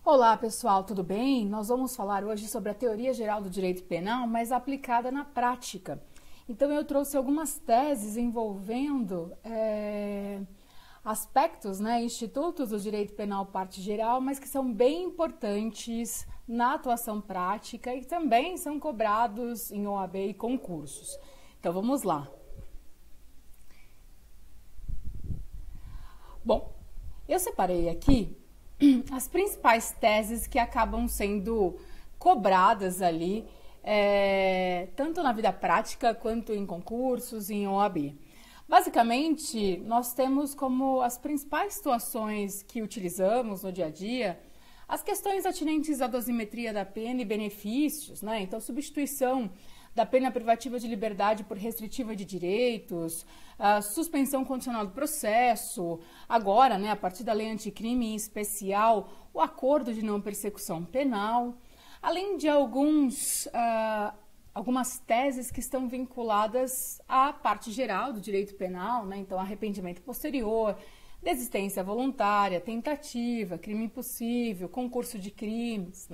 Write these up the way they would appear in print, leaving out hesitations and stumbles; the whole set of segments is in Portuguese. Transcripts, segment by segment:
Olá pessoal, tudo bem? Nós vamos falar hoje sobre a teoria geral do direito penal, mas aplicada na prática. Então eu trouxe algumas teses envolvendo aspectos, institutos do direito penal parte geral, mas que são bem importantes na atuação prática e também são cobrados em OAB e concursos. Então vamos lá. Bom, eu separei aqui as principais teses que acabam sendo cobradas ali, tanto na vida prática quanto em concursos e em OAB. Basicamente, nós temos como as principais situações que utilizamos no dia a dia as questões atinentes à dosimetria da pena e benefícios, né? Então, substituição da pena privativa de liberdade por restritiva de direitos, a suspensão condicional do processo, agora, a partir da lei anticrime em especial, o acordo de não persecução penal, além de algumas teses que estão vinculadas à parte geral do direito penal, então arrependimento posterior, desistência voluntária, tentativa, crime impossível, concurso de crimes,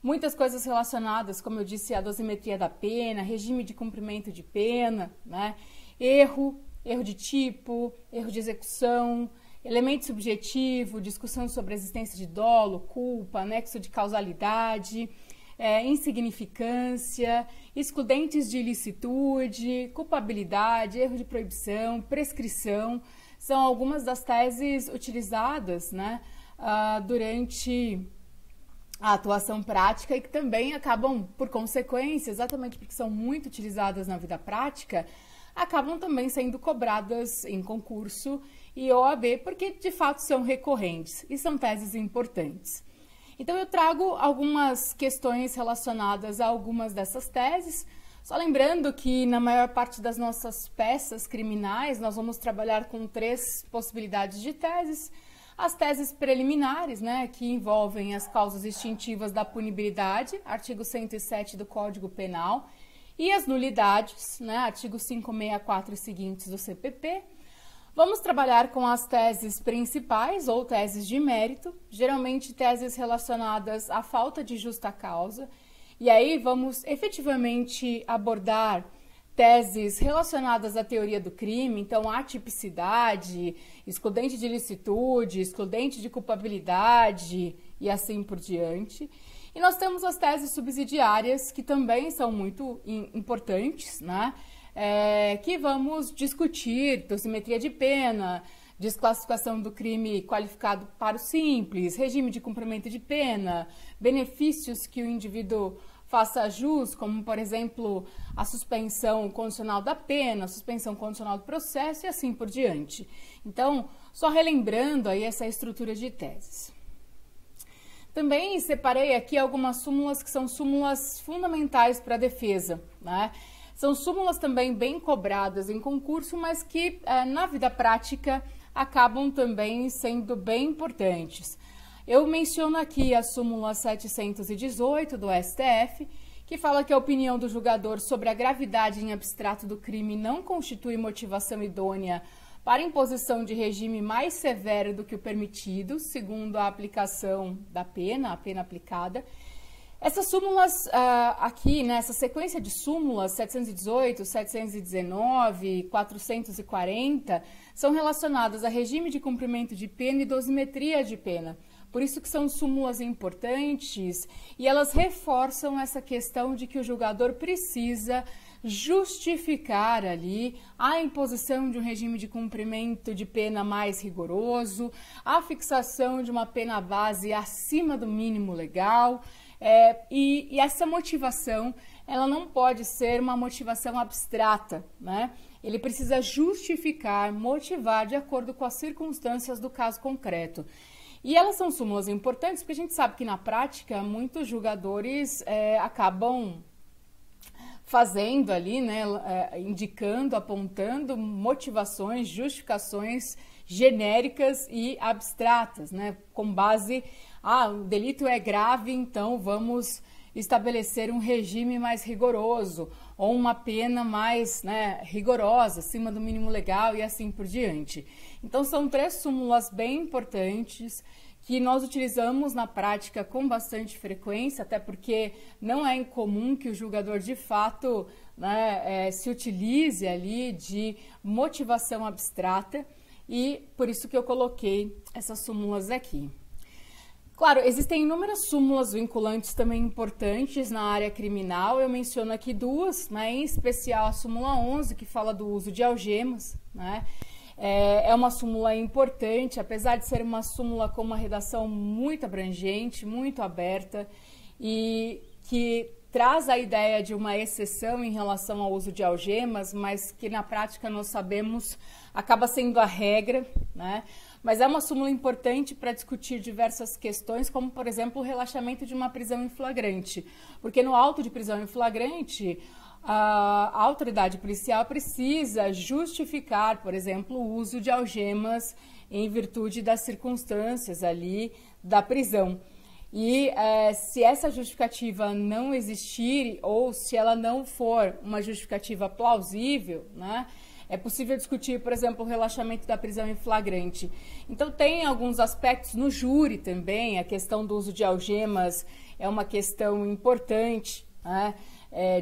Muitas coisas relacionadas, como eu disse, à dosimetria da pena, regime de cumprimento de pena, erro de tipo, erro de execução, elemento subjetivo, discussão sobre a existência de dolo, culpa, nexo de causalidade, insignificância, excludentes de ilicitude, culpabilidade, erro de proibição, prescrição, são algumas das teses utilizadas durante a atuação prática e que também acabam, por consequência, exatamente porque são muito utilizadas na vida prática, acabam também sendo cobradas em concurso e OAB, porque de fato são recorrentes e são teses importantes. Então eu trago algumas questões relacionadas a algumas dessas teses, só lembrando que na maior parte das nossas peças criminais nós vamos trabalhar com 3 possibilidades de teses. As teses preliminares, que envolvem as causas extintivas da punibilidade, artigo 107 do Código Penal, e as nulidades, artigo 564 e seguintes do CPP. Vamos trabalhar com as teses principais ou teses de mérito, geralmente teses relacionadas à falta de justa causa, e aí vamos efetivamente abordar teses relacionadas à teoria do crime, então atipicidade, excludente de ilicitude, excludente de culpabilidade e assim por diante. E nós temos as teses subsidiárias, que também são muito importantes, que vamos discutir dosimetria de pena, desclassificação do crime qualificado para o simples, regime de cumprimento de pena, benefícios que o indivíduo faça jus, como, por exemplo, a suspensão condicional da pena, a suspensão condicional do processo e assim por diante. Então, só relembrando aí essa estrutura de teses. Também separei aqui algumas súmulas que são súmulas fundamentais para a defesa, São súmulas também bem cobradas em concurso, mas que na vida prática acabam também sendo bem importantes. Eu menciono aqui a súmula 718 do STF, que fala que a opinião do julgador sobre a gravidade em abstrato do crime não constitui motivação idônea para imposição de regime mais severo do que o permitido, segundo a aplicação da pena, a pena aplicada. Essas súmulas aqui, essa sequência de súmulas 718, 719, 440, são relacionadas a regime de cumprimento de pena e dosimetria de pena. Por isso que são súmulas importantes e elas reforçam essa questão de que o julgador precisa justificar ali a imposição de um regime de cumprimento de pena mais rigoroso, a fixação de uma pena base acima do mínimo legal, e essa motivação ela não pode ser uma motivação abstrata, Ele precisa justificar, motivar de acordo com as circunstâncias do caso concreto. E elas são súmulas importantes porque a gente sabe que na prática muitos julgadores acabam fazendo ali, indicando, apontando motivações, justificações genéricas e abstratas, com base, o delito é grave, então vamos estabelecer um regime mais rigoroso ou uma pena mais rigorosa, acima do mínimo legal e assim por diante. Então, são 3 súmulas bem importantes que nós utilizamos na prática com bastante frequência, até porque não é incomum que o julgador de fato, né, se utilize ali de motivação abstrata, e por isso que eu coloquei essas súmulas aqui. Claro, existem inúmeras súmulas vinculantes também importantes na área criminal. Eu menciono aqui duas, né, em especial a súmula 11, que fala do uso de algemas, né? É uma súmula importante, apesar de ser uma súmula com uma redação muito abrangente, muito aberta, e que traz a ideia de uma exceção em relação ao uso de algemas, mas que na prática nós sabemos acaba sendo a regra, né? Mas é uma súmula importante para discutir diversas questões, como, por exemplo, o relaxamento de uma prisão em flagrante. Porque no auto de prisão em flagrante, a autoridade policial precisa justificar, por exemplo, o uso de algemas em virtude das circunstâncias ali da prisão. E se essa justificativa não existir, ou se ela não for uma justificativa plausível, né, é possível discutir, por exemplo, o relaxamento da prisão em flagrante. Então, tem alguns aspectos no júri também, a questão do uso de algemas é uma questão importante, né?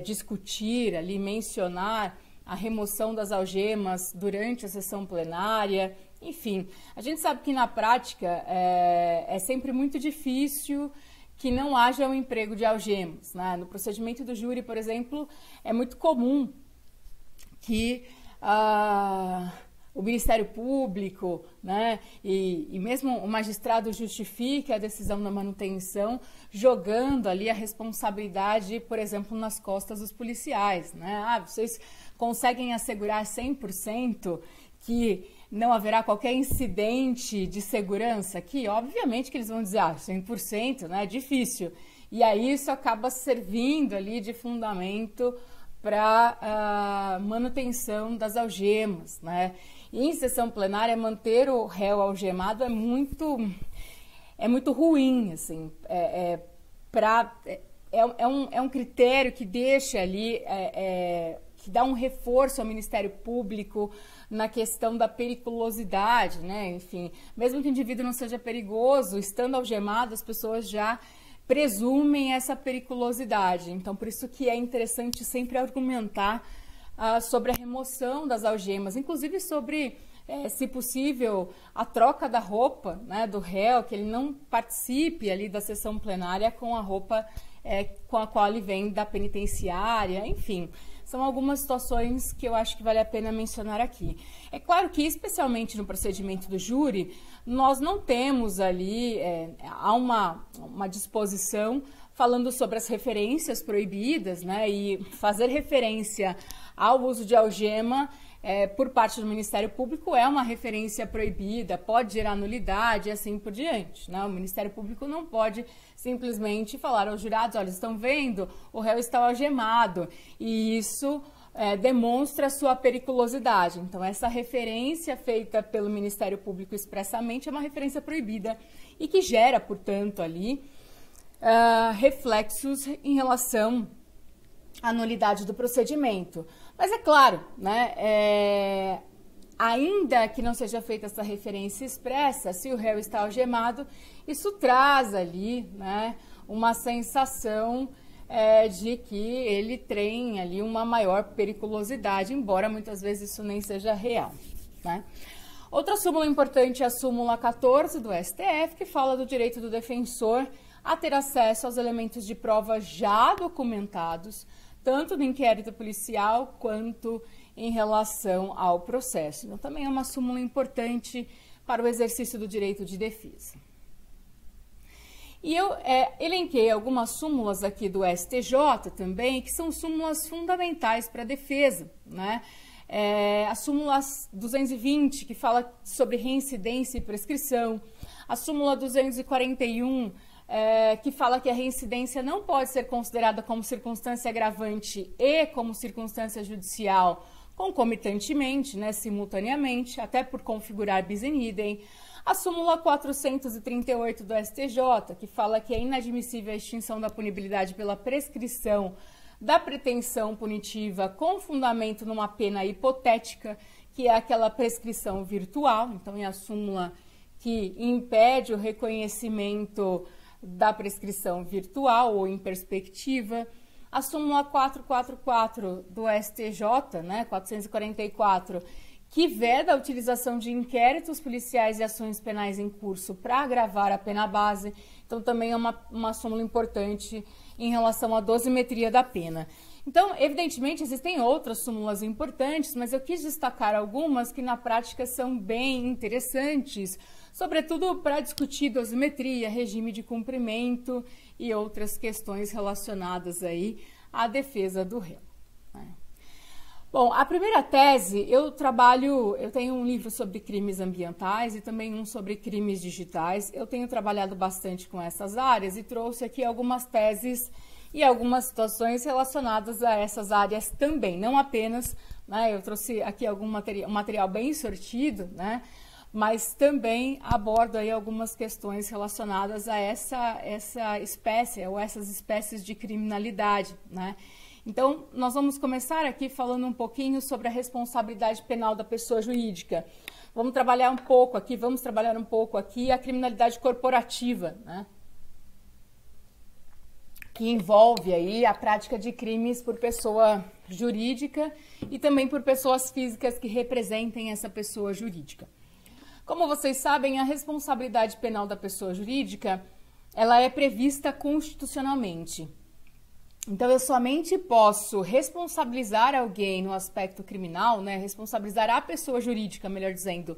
Discutir ali, mencionar a remoção das algemas durante a sessão plenária, enfim. A gente sabe que na prática é sempre muito difícil que não haja um emprego de algemas, né? No procedimento do júri, por exemplo, é muito comum que o Ministério Público, né, e mesmo o magistrado justifique a decisão da manutenção, jogando ali a responsabilidade, por exemplo, nas costas dos policiais, né? Vocês conseguem assegurar 100% que não haverá qualquer incidente de segurança aqui? Obviamente que eles vão dizer, 100%, né, é difícil. E aí isso acaba servindo ali de fundamento para manutenção das algemas, né? E em sessão plenária, manter o réu algemado é muito ruim, assim. É um critério que deixa ali, que dá um reforço ao Ministério Público na questão da periculosidade, né? Enfim, mesmo que o indivíduo não seja perigoso, estando algemado, as pessoas já presumem essa periculosidade. Então, por isso que é interessante sempre argumentar sobre a remoção das algemas, inclusive sobre, se possível, a troca da roupa, né, do réu, que ele não participe ali da sessão plenária com a roupa com a qual ele vem da penitenciária, enfim. São algumas situações que eu acho que vale a pena mencionar aqui. É claro que, especialmente no procedimento do júri, nós não temos ali, há uma disposição falando sobre as referências proibidas, né, e fazer referência ao uso de algema por parte do Ministério Público é uma referência proibida, pode gerar nulidade e assim por diante, né? O Ministério Público não pode simplesmente falar aos jurados, olha, estão vendo, o réu está algemado, e isso demonstra a sua periculosidade. Então, essa referência feita pelo Ministério Público expressamente é uma referência proibida e que gera, portanto, ali reflexos em relação à nulidade do procedimento. Mas é claro, né, ainda que não seja feita essa referência expressa, se o réu está algemado, isso traz ali, né, uma sensação de que ele tem ali uma maior periculosidade, embora muitas vezes isso nem seja real, né? Outra súmula importante é a súmula 14 do STF, que fala do direito do defensor a ter acesso aos elementos de prova já documentados, tanto no inquérito policial quanto em relação ao processo. Então, também é uma súmula importante para o exercício do direito de defesa. E eu elenquei algumas súmulas aqui do STJ também, que são súmulas fundamentais para a defesa, né? A súmula 220, que fala sobre reincidência e prescrição, a súmula 241, que fala que a reincidência não pode ser considerada como circunstância agravante e como circunstância judicial concomitantemente, né, simultaneamente, até por configurar bis in idem. A súmula 438 do STJ, que fala que é inadmissível a extinção da punibilidade pela prescrição da pretensão punitiva com fundamento numa pena hipotética, que é aquela prescrição virtual. Então, é a súmula que impede o reconhecimento da prescrição virtual ou em perspectiva. A súmula 444 do STJ, né, 444, que veda a utilização de inquéritos policiais e ações penais em curso para agravar a pena base. Então, também é uma súmula importante em relação à dosimetria da pena. Então, evidentemente, existem outras súmulas importantes, mas eu quis destacar algumas que na prática são bem interessantes, sobretudo para discutir dosimetria, regime de cumprimento e outras questões relacionadas aí à defesa do réu. Bom, a primeira tese, eu tenho um livro sobre crimes ambientais e também um sobre crimes digitais. Eu tenho trabalhado bastante com essas áreas e trouxe aqui algumas teses e algumas situações relacionadas a essas áreas também, não apenas, né, eu trouxe aqui algum material bem sortido, né, mas também abordo aí algumas questões relacionadas a essa espécie ou essas espécies de criminalidade, né. Então, nós vamos começar aqui falando um pouquinho sobre a responsabilidade penal da pessoa jurídica. Vamos trabalhar um pouco aqui a criminalidade corporativa, né? Que envolve aí a prática de crimes por pessoa jurídica e também por pessoas físicas que representem essa pessoa jurídica. Como vocês sabem, a responsabilidade penal da pessoa jurídica, ela é prevista constitucionalmente. Então, eu somente posso responsabilizar alguém no aspecto criminal, né, responsabilizar a pessoa jurídica, melhor dizendo,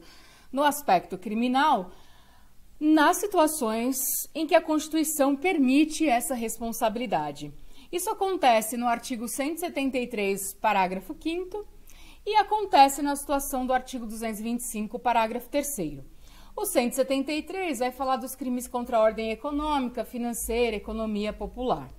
no aspecto criminal, nas situações em que a Constituição permite essa responsabilidade. Isso acontece no artigo 173, parágrafo 5º, e acontece na situação do artigo 225, parágrafo 3º. O 173 vai falar dos crimes contra a ordem econômica, financeira, economia popular.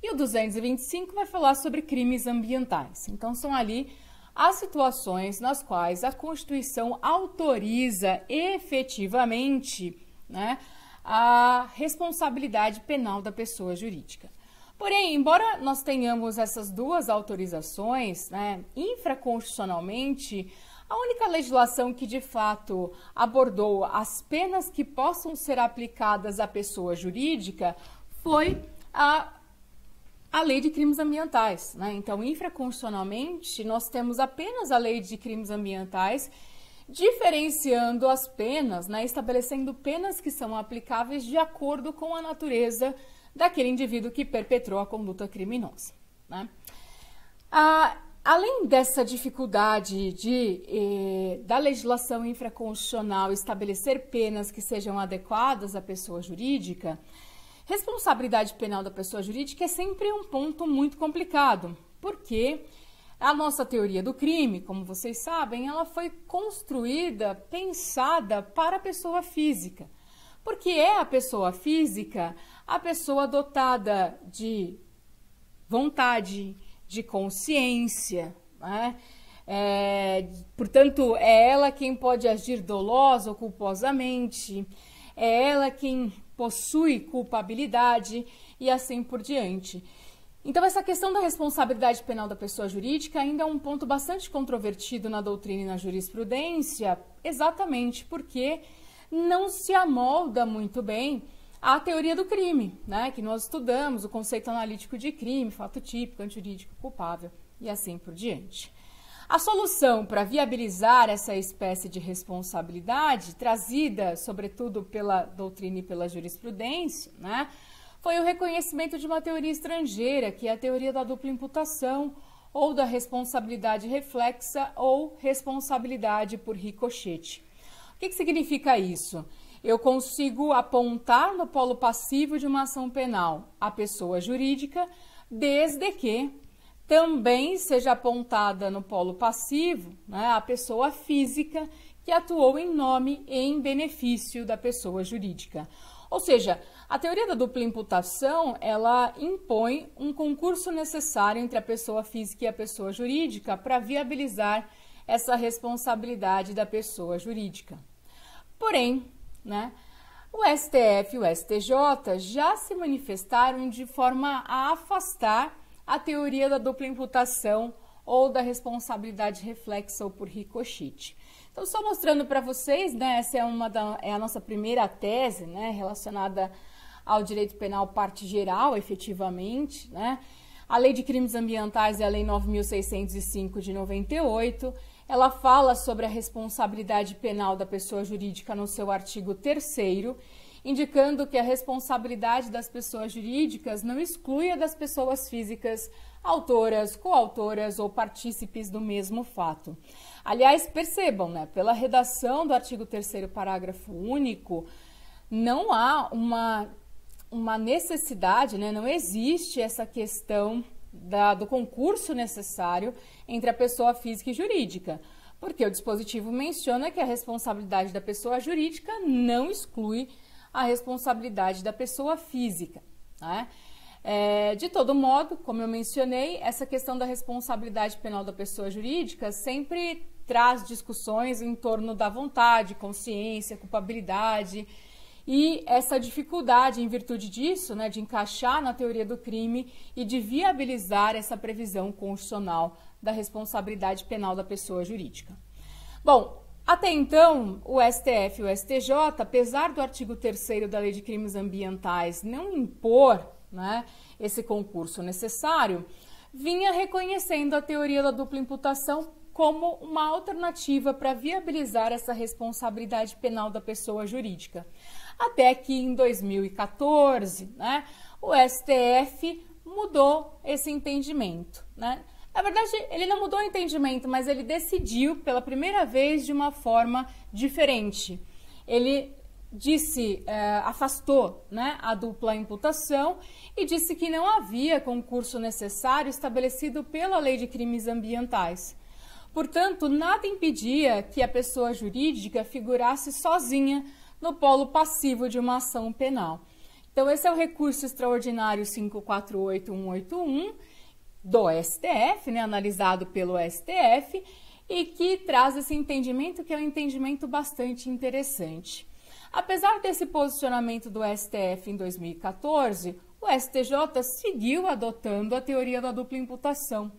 E o 225 vai falar sobre crimes ambientais. Então, são ali as situações nas quais a Constituição autoriza efetivamente, né, a responsabilidade penal da pessoa jurídica. Porém, embora nós tenhamos essas duas autorizações, né, infraconstitucionalmente, a única legislação que de fato abordou as penas que possam ser aplicadas à pessoa jurídica foi a lei de crimes ambientais, né? Então, infraconstitucionalmente, nós temos apenas a lei de crimes ambientais, diferenciando as penas, né? Estabelecendo penas que são aplicáveis de acordo com a natureza daquele indivíduo que perpetrou a conduta criminosa, né? Além dessa dificuldade da legislação infraconstitucional estabelecer penas que sejam adequadas à pessoa jurídica, responsabilidade penal da pessoa jurídica é sempre um ponto muito complicado, porque a nossa teoria do crime, como vocês sabem, ela foi construída, pensada para a pessoa física. Porque é a pessoa física a pessoa dotada de vontade, de consciência, né? Portanto, é ela quem pode agir dolosa ou culposamente, é ela quem possui culpabilidade e assim por diante. Então, essa questão da responsabilidade penal da pessoa jurídica ainda é um ponto bastante controvertido na doutrina e na jurisprudência, exatamente porque não se amolda muito bem à teoria do crime, né, que nós estudamos, o conceito analítico de crime, fato típico, antijurídico, culpável e assim por diante. A solução para viabilizar essa espécie de responsabilidade, trazida sobretudo pela doutrina e pela jurisprudência, né, foi o reconhecimento de uma teoria estrangeira, que é a teoria da dupla imputação, ou da responsabilidade reflexa, ou responsabilidade por ricochete. O que significa isso? Eu consigo apontar no polo passivo de uma ação penal a pessoa jurídica, desde que também seja apontada no polo passivo, né, a pessoa física que atuou em nome e em benefício da pessoa jurídica. Ou seja, a teoria da dupla imputação, ela impõe um concurso necessário entre a pessoa física e a pessoa jurídica para viabilizar essa responsabilidade da pessoa jurídica. Porém, né, o STF e o STJ já se manifestaram de forma a afastar a teoria da dupla imputação ou da responsabilidade reflexa ou por ricochete. Então, só mostrando para vocês, né, essa é a nossa primeira tese, né, relacionada ao direito penal parte geral, efetivamente, né? A Lei de Crimes Ambientais é a Lei 9.605 de 98. Ela fala sobre a responsabilidade penal da pessoa jurídica no seu artigo 3º, indicando que a responsabilidade das pessoas jurídicas não exclui a das pessoas físicas, autoras, coautoras ou partícipes do mesmo fato. Aliás, percebam, né, pela redação do artigo 3º, parágrafo único, não há uma necessidade, né, não existe essa questão do concurso necessário entre a pessoa física e jurídica, porque o dispositivo menciona que a responsabilidade da pessoa jurídica não exclui a responsabilidade da pessoa física, né? De todo modo, como eu mencionei, essa questão da responsabilidade penal da pessoa jurídica sempre traz discussões em torno da vontade, consciência, culpabilidade e essa dificuldade, em virtude disso, né, de encaixar na teoria do crime e de viabilizar essa previsão constitucional da responsabilidade penal da pessoa jurídica. Bom, até então, o STF e o STJ, apesar do artigo 3º da Lei de Crimes Ambientais não impor, né, esse concurso necessário, vinha reconhecendo a teoria da dupla imputação como uma alternativa para viabilizar essa responsabilidade penal da pessoa jurídica. Até que em 2014, né, o STF mudou esse entendimento, né? Na verdade, ele não mudou o entendimento, mas ele decidiu pela primeira vez de uma forma diferente. Ele afastou, né, a dupla imputação e disse que não havia concurso necessário estabelecido pela Lei de Crimes Ambientais. Portanto, nada impedia que a pessoa jurídica figurasse sozinha no polo passivo de uma ação penal. Então, esse é o recurso extraordinário 548181 do STF, né, analisado pelo STF, e que traz esse entendimento que é um entendimento bastante interessante. Apesar desse posicionamento do STF em 2014, o STJ seguiu adotando a teoria da dupla imputação.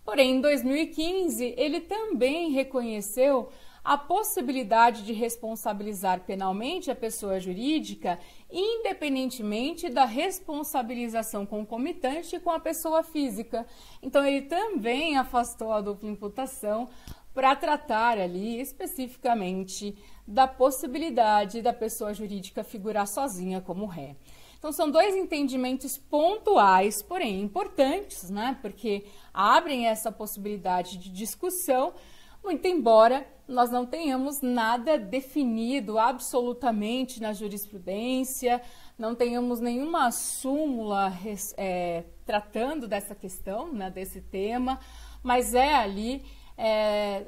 Porém, em 2015, ele também reconheceu a possibilidade de responsabilizar penalmente a pessoa jurídica, independentemente da responsabilização concomitante com a pessoa física. Então, ele também afastou a dupla imputação para tratar ali especificamente da possibilidade da pessoa jurídica figurar sozinha como ré. Então, são dois entendimentos pontuais, porém importantes, né? Porque abrem essa possibilidade de discussão, muito embora nós não tenhamos nada definido absolutamente na jurisprudência, não tenhamos nenhuma súmula tratando dessa questão, né, desse tema, mas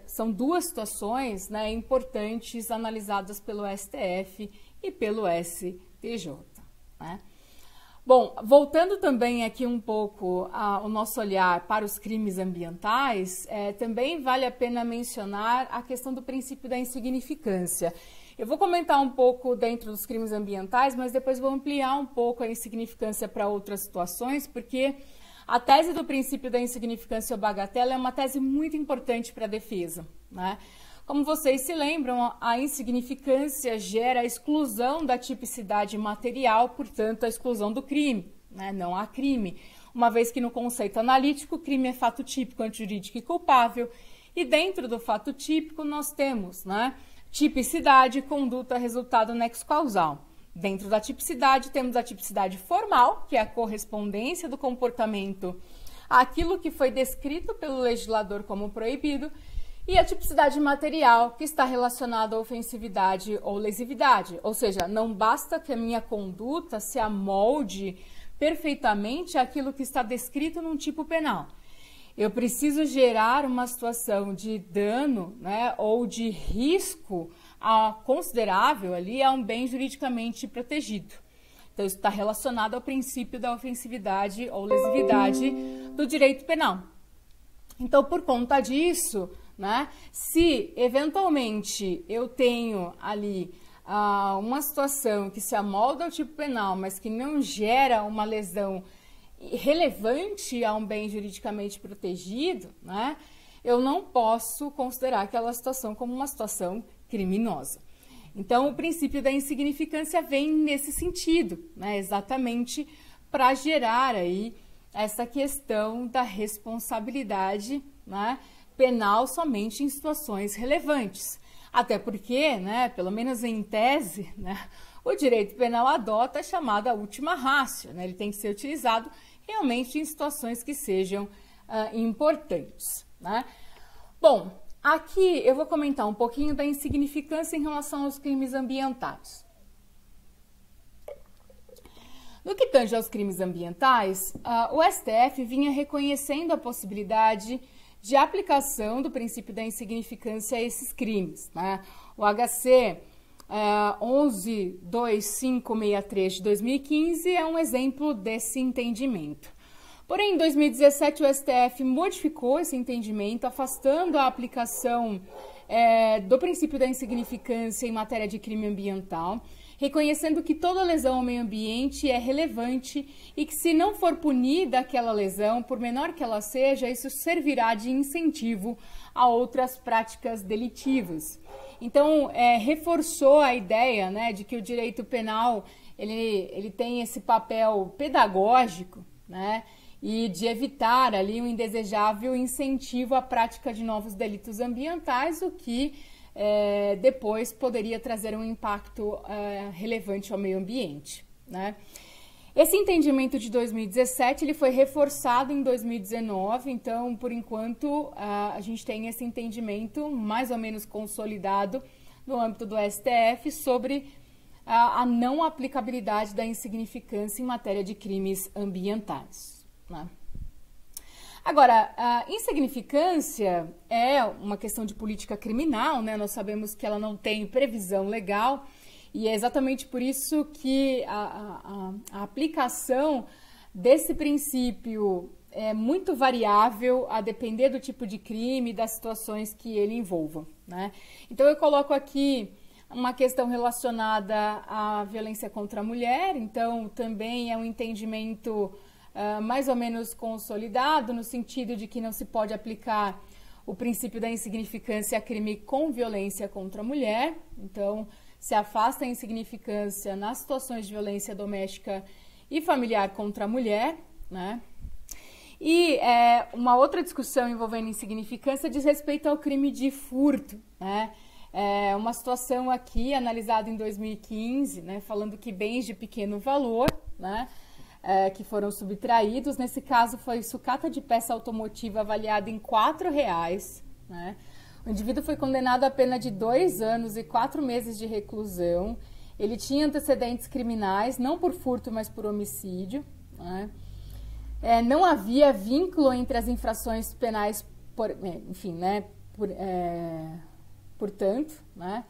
são duas situações, né, importantes analisadas pelo STF e pelo STJ. Né? Bom, voltando também aqui um pouco o nosso olhar para os crimes ambientais, também vale a pena mencionar a questão do princípio da insignificância. Eu vou comentar um pouco dentro dos crimes ambientais, mas depois vou ampliar um pouco a insignificância para outras situações, porque a tese do princípio da insignificância ou bagatela é uma tese muito importante para a defesa, né? Como vocês se lembram, a insignificância gera a exclusão da tipicidade material, portanto, a exclusão do crime, né? Não há crime, uma vez que no conceito analítico, o crime é fato típico, antijurídico e culpável, e dentro do fato típico nós temos, né, tipicidade, conduta, resultado, nexo causal. Dentro da tipicidade temos a tipicidade formal, que é a correspondência do comportamento àquilo que foi descrito pelo legislador como proibido, e a tipicidade material, que está relacionada à ofensividade ou lesividade. Ou seja, não basta que a minha conduta se amolde perfeitamente àquilo que está descrito num tipo penal. Eu preciso gerar uma situação de dano, né, ou de risco considerável ali a um bem juridicamente protegido. Então, isso está relacionado ao princípio da ofensividade ou lesividade do direito penal. Então, por conta disso, né, se eventualmente eu tenho ali uma situação que se amolda ao tipo penal, mas que não gera uma lesão relevante a um bem juridicamente protegido, né, eu não posso considerar aquela situação como uma situação criminosa. Então, o princípio da insignificância vem nesse sentido, né? Exatamente para gerar aí essa questão da responsabilidade, né, penal somente em situações relevantes. Até porque, né, pelo menos em tese, né, o direito penal adota a chamada última ratio, né? Ele tem que ser utilizado realmente em situações que sejam importantes, né? Bom, aqui eu vou comentar um pouquinho da insignificância em relação aos crimes ambientais. No que tange aos crimes ambientais, o STF vinha reconhecendo a possibilidade de aplicação do princípio da insignificância a esses crimes, né? O HC 11.2563 de 2015 é um exemplo desse entendimento. Porém, em 2017, o STF modificou esse entendimento, afastando a aplicação do princípio da insignificância em matéria de crime ambiental, reconhecendo que toda lesão ao meio ambiente é relevante e que, se não for punida aquela lesão, por menor que ela seja, isso servirá de incentivo a outras práticas delitivas. Então, reforçou a ideia, né, de que o direito penal ele tem esse papel pedagógico, né, e de evitar ali um indesejável incentivo à prática de novos delitos ambientais, o que depois poderia trazer um impacto relevante ao meio ambiente, né? Esse entendimento de 2017 ele foi reforçado em 2019, então, por enquanto, a gente tem esse entendimento mais ou menos consolidado no âmbito do STF sobre a não aplicabilidade da insignificância em matéria de crimes ambientais, né? Agora, a insignificância é uma questão de política criminal, né? Nós sabemos que ela não tem previsão legal e é exatamente por isso que a aplicação desse princípio é muito variável a depender do tipo de crime e das situações que ele envolva, né? Então, eu coloco aqui uma questão relacionada à violência contra a mulher, então também é um entendimento mais ou menos consolidado, no sentido de que não se pode aplicar o princípio da insignificância a crime com violência contra a mulher. Então, se afasta a insignificância nas situações de violência doméstica e familiar contra a mulher, né? E uma outra discussão envolvendo insignificância diz respeito ao crime de furto, né? Uma situação aqui analisada em 2015, né, falando que bens de pequeno valor, né, que foram subtraídos, nesse caso foi sucata de peça automotiva avaliada em R$4, né? O indivíduo foi condenado a pena de 2 anos e 4 meses de reclusão. Ele tinha antecedentes criminais, não por furto, mas por homicídio, né? Não havia vínculo entre as infrações penais, portanto, né?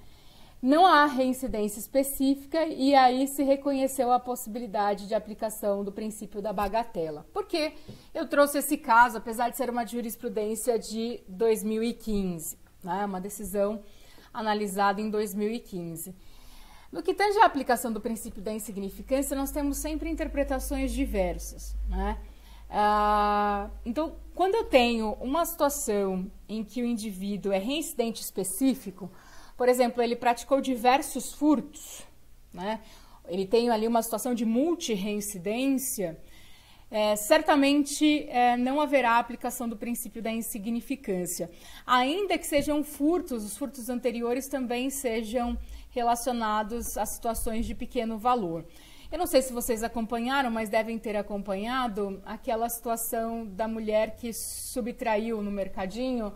Não há reincidência específica e aí se reconheceu a possibilidade de aplicação do princípio da bagatela. Por que eu trouxe esse caso, apesar de ser uma jurisprudência de 2015, né? Uma decisão analisada em 2015. No que tange à aplicação do princípio da insignificância, nós temos sempre interpretações diversas, né? Então, quando eu tenho uma situação em que o indivíduo é reincidente específico, por exemplo, ele praticou diversos furtos, né? Ele tem ali uma situação de multireincidência, certamente não haverá aplicação do princípio da insignificância. Ainda que sejam furtos, os furtos anteriores também sejam relacionados a situações de pequeno valor. Eu não sei se vocês acompanharam, mas devem ter acompanhado aquela situação da mulher que subtraiu no mercadinho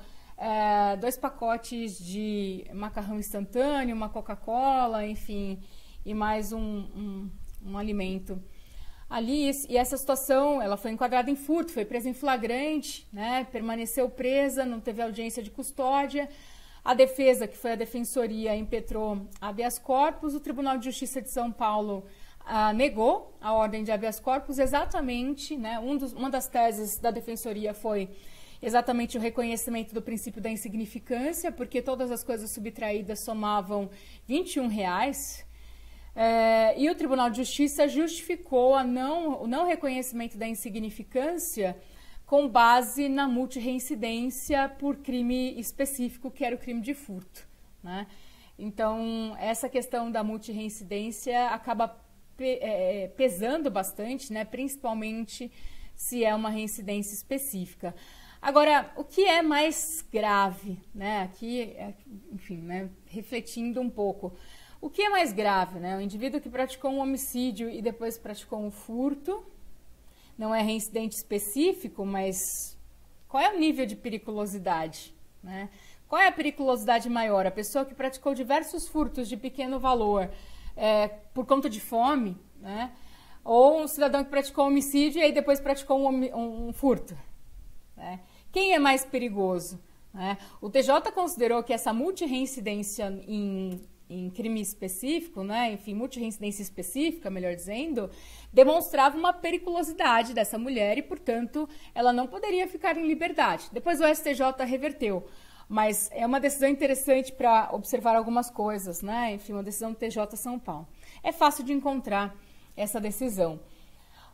2 pacotes de macarrão instantâneo, uma Coca-Cola, enfim, e mais um alimento ali. E essa situação, ela foi enquadrada em furto, foi presa em flagrante, né? Permaneceu presa, não teve audiência de custódia. A defesa, que foi a defensoria, impetrou habeas corpus. O Tribunal de Justiça de São Paulo negou a ordem de habeas corpus exatamente, né? Uma das teses da defensoria foi exatamente o reconhecimento do princípio da insignificância, porque todas as coisas subtraídas somavam R$21, e o Tribunal de Justiça justificou o não reconhecimento da insignificância com base na multirreincidência por crime específico, que era o crime de furto, né? Então, essa questão da multirreincidência acaba pesando bastante, né? Principalmente se é uma reincidência específica. Agora, o que é mais grave, né? Aqui, enfim, né? Refletindo um pouco. O que é mais grave, né? O indivíduo que praticou um homicídio e depois praticou um furto, não é reincidente específico, mas qual é o nível de periculosidade, né? Qual é a periculosidade maior? A pessoa que praticou diversos furtos de pequeno valor por conta de fome, né? Ou um cidadão que praticou um homicídio e aí depois praticou um furto, né? Quem é mais perigoso, né? O TJ considerou que essa multirreincidência em crime específico, né? Enfim, multirreincidência específica, melhor dizendo, demonstrava uma periculosidade dessa mulher e, portanto, ela não poderia ficar em liberdade. Depois o STJ reverteu, mas é uma decisão interessante para observar algumas coisas, né? Enfim, uma decisão do TJ São Paulo. É fácil de encontrar essa decisão.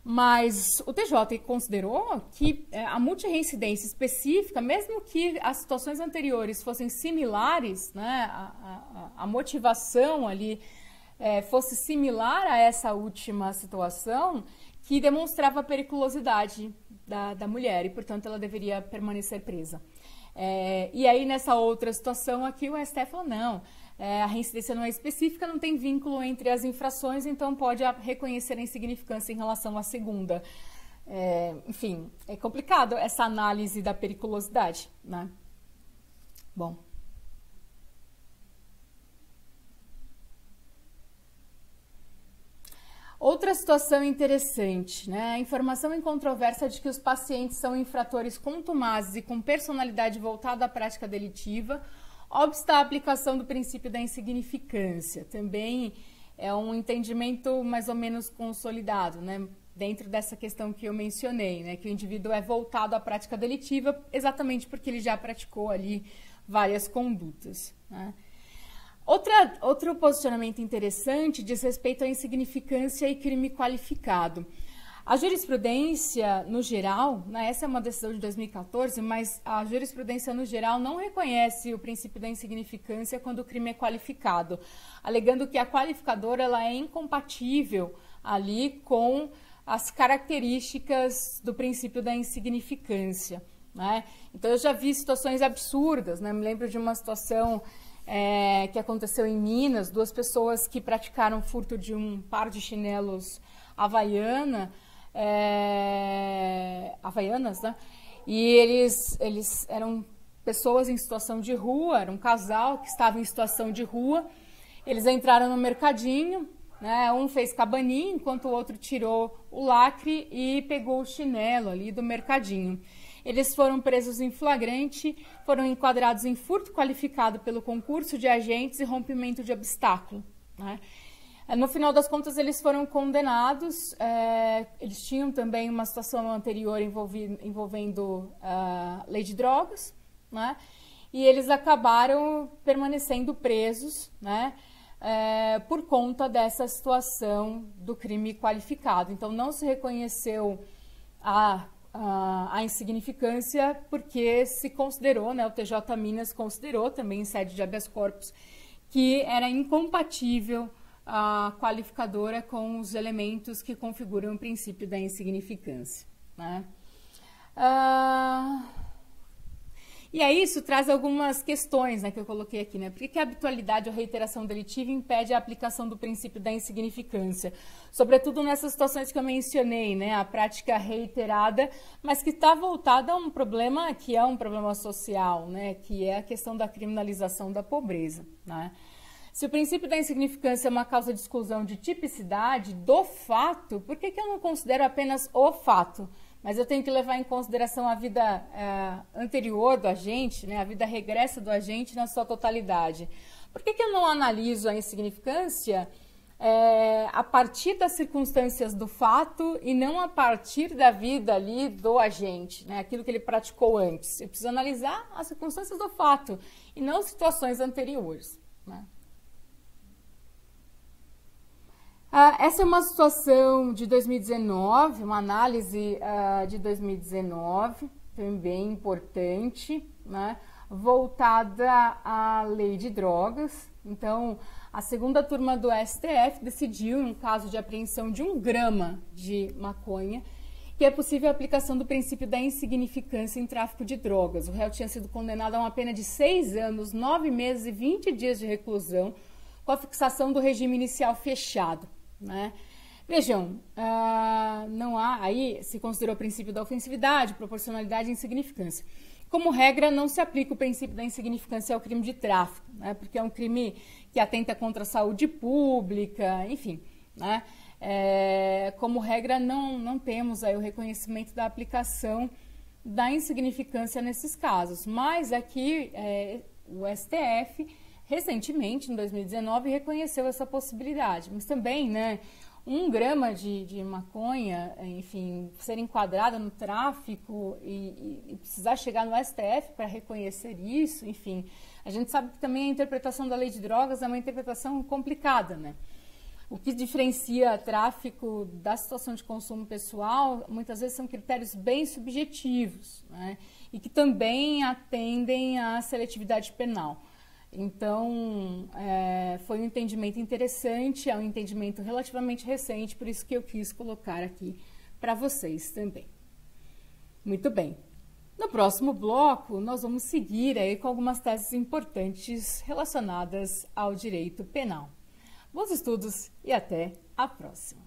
Mas o TJ considerou que a multirreincidência específica, mesmo que as situações anteriores fossem similares, né, a motivação ali fosse similar a essa última situação, que demonstrava a periculosidade da mulher e, portanto, ela deveria permanecer presa. E aí, nessa outra situação aqui, o STF falou, não, a reincidência não é específica, não tem vínculo entre as infrações, então pode reconhecer a insignificância em relação à segunda. Enfim, é complicado essa análise da periculosidade, né? Bom. Outra situação interessante, né? A informação em controvérsia de que os pacientes são infratores contumazes e com personalidade voltada à prática delitiva obsta a aplicação do princípio da insignificância. Também é um entendimento mais ou menos consolidado, né? Dentro dessa questão que eu mencionei, né? Que o indivíduo é voltado à prática delitiva exatamente porque ele já praticou ali várias condutas, né? Outro posicionamento interessante diz respeito à insignificância e crime qualificado. A jurisprudência, no geral, né, essa é uma decisão de 2014, mas a jurisprudência, no geral, não reconhece o princípio da insignificância quando o crime é qualificado, alegando que a qualificadora ela é incompatível ali com as características do princípio da insignificância, né? Então, eu já vi situações absurdas, né? Me lembro de uma situação que aconteceu em Minas, duas pessoas que praticaram furto de um par de chinelos havaianas, né? E eles eram pessoas em situação de rua, era um casal que estava em situação de rua. Eles entraram no mercadinho, né? Um fez cabaninha, enquanto o outro tirou o lacre e pegou o chinelo ali do mercadinho. Eles foram presos em flagrante, foram enquadrados em furto qualificado pelo concurso de agentes e rompimento de obstáculo, né? No final das contas, eles foram condenados. Eles tinham também uma situação anterior envolvendo lei de drogas, né? E eles acabaram permanecendo presos, né? Por conta dessa situação do crime qualificado. Então, não se reconheceu a insignificância porque se considerou, né, o TJ Minas considerou também em sede de habeas corpus que era incompatível a qualificadora com os elementos que configuram o princípio da insignificância, né? E aí isso traz algumas questões, né, que eu coloquei aqui, né? Por que a habitualidade ou reiteração delitiva impede a aplicação do princípio da insignificância? Sobretudo nessas situações que eu mencionei, né? A prática reiterada, mas que está voltada a um problema que é um problema social, né? Que é a questão da criminalização da pobreza, né? Se o princípio da insignificância é uma causa de exclusão de tipicidade do fato, por que eu não considero apenas o fato? Mas eu tenho que levar em consideração a vida anterior do agente, né, a vida regressa do agente na sua totalidade. Por que eu não analiso a insignificância a partir das circunstâncias do fato e não a partir da vida ali do agente, né, aquilo que ele praticou antes? Eu preciso analisar as circunstâncias do fato e não situações anteriores, né? Essa é uma situação de 2019, uma análise de 2019, também importante, né, voltada à lei de drogas. Então, a segunda turma do STF decidiu, em um caso de apreensão de 1 grama de maconha, que é possível a aplicação do princípio da insignificância em tráfico de drogas. O réu tinha sido condenado a uma pena de 6 anos, 9 meses e 20 dias de reclusão, com a fixação do regime inicial fechado, né? Vejam, não há, aí se considerou o princípio da ofensividade, proporcionalidade e insignificância. Como regra, não se aplica o princípio da insignificância ao crime de tráfico, né? Porque é um crime que atenta contra a saúde pública, enfim, né? Como regra, não temos aí o reconhecimento da aplicação da insignificância nesses casos, mas aqui o STF recentemente, em 2019, reconheceu essa possibilidade, mas também, né, 1 grama de maconha, enfim, ser enquadrada no tráfico e precisar chegar no STF para reconhecer isso, enfim, a gente sabe que também a interpretação da lei de drogas é uma interpretação complicada, né? O que diferencia tráfico da situação de consumo pessoal, muitas vezes são critérios bem subjetivos, né? E que também atendem à seletividade penal. Então, foi um entendimento interessante, é um entendimento relativamente recente, por isso que eu quis colocar aqui para vocês também. Muito bem. No próximo bloco, nós vamos seguir aí com algumas teses importantes relacionadas ao direito penal. Bons estudos e até a próxima!